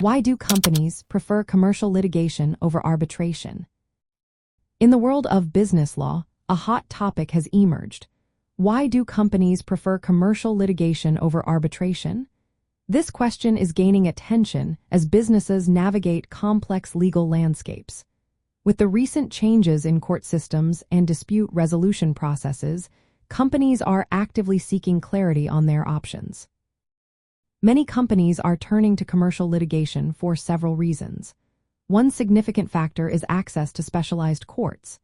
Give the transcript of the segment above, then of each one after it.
Why do companies prefer commercial litigation over arbitration? In the world of business law, a hot topic has emerged. Why do companies prefer commercial litigation over arbitration? This question is gaining attention as businesses navigate complex legal landscapes. With the recent changes in court systems and dispute resolution processes, companies are actively seeking clarity on their options. Many companies are turning to commercial litigation for several reasons. One significant factor is access to specialized courts.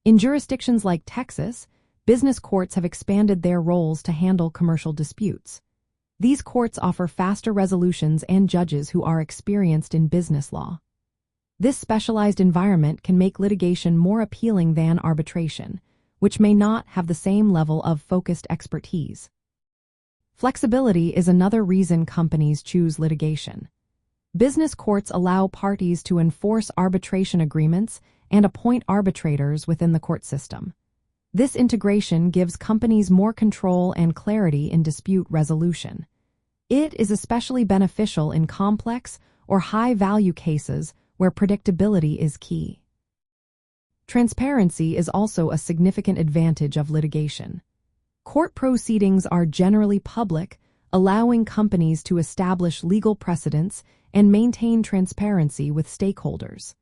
In jurisdictions like Texas, business courts have expanded their roles to handle commercial disputes. These courts offer faster resolutions and judges who are experienced in business law. This specialized environment can make litigation more appealing than arbitration, which may not have the same level of focused expertise. Flexibility is another reason companies choose litigation. Business courts allow parties to enforce arbitration agreements and appoint arbitrators within the court system. This integration gives companies more control and clarity in dispute resolution. It is especially beneficial in complex or high-value cases where predictability is key. Transparency is also a significant advantage of litigation. Court proceedings are generally public, allowing companies to establish legal precedents and maintain transparency with stakeholders.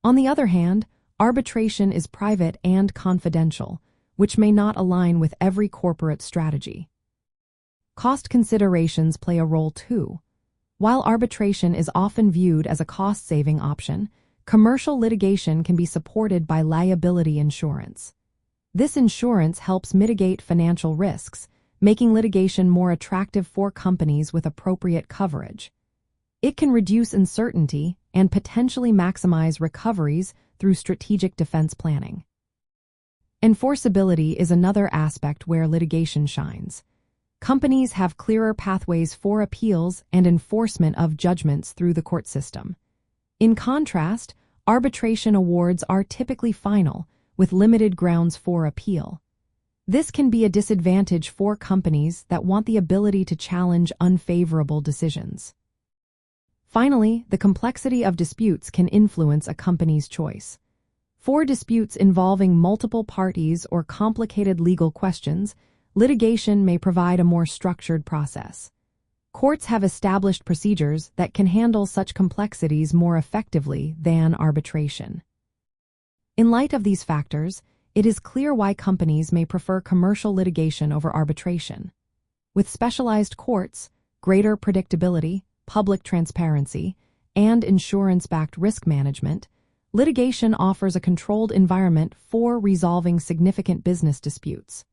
On the other hand, arbitration is private and confidential, which may not align with every corporate strategy. Cost considerations play a role too. While arbitration is often viewed as a cost-saving option, commercial litigation can be supported by liability insurance. This insurance helps mitigate financial risks, making litigation more attractive for companies with appropriate coverage. It can reduce uncertainty and potentially maximize recoveries through strategic defense planning. Enforceability is another aspect where litigation shines. Companies have clearer pathways for appeals and enforcement of judgments through the court system. In contrast, arbitration awards are typically final, with limited grounds for appeal. This can be a disadvantage for companies that want the ability to challenge unfavorable decisions. Finally, the complexity of disputes can influence a company's choice. For disputes involving multiple parties or complicated legal questions, litigation may provide a more structured process. Courts have established procedures that can handle such complexities more effectively than arbitration. In light of these factors, it is clear why companies may prefer commercial litigation over arbitration. With specialized courts, greater predictability, public transparency, and insurance-backed risk management, litigation offers a controlled environment for resolving significant business disputes.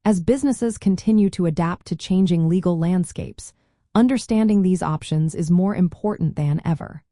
As businesses continue to adapt to changing legal landscapes, understanding these options is more important than ever.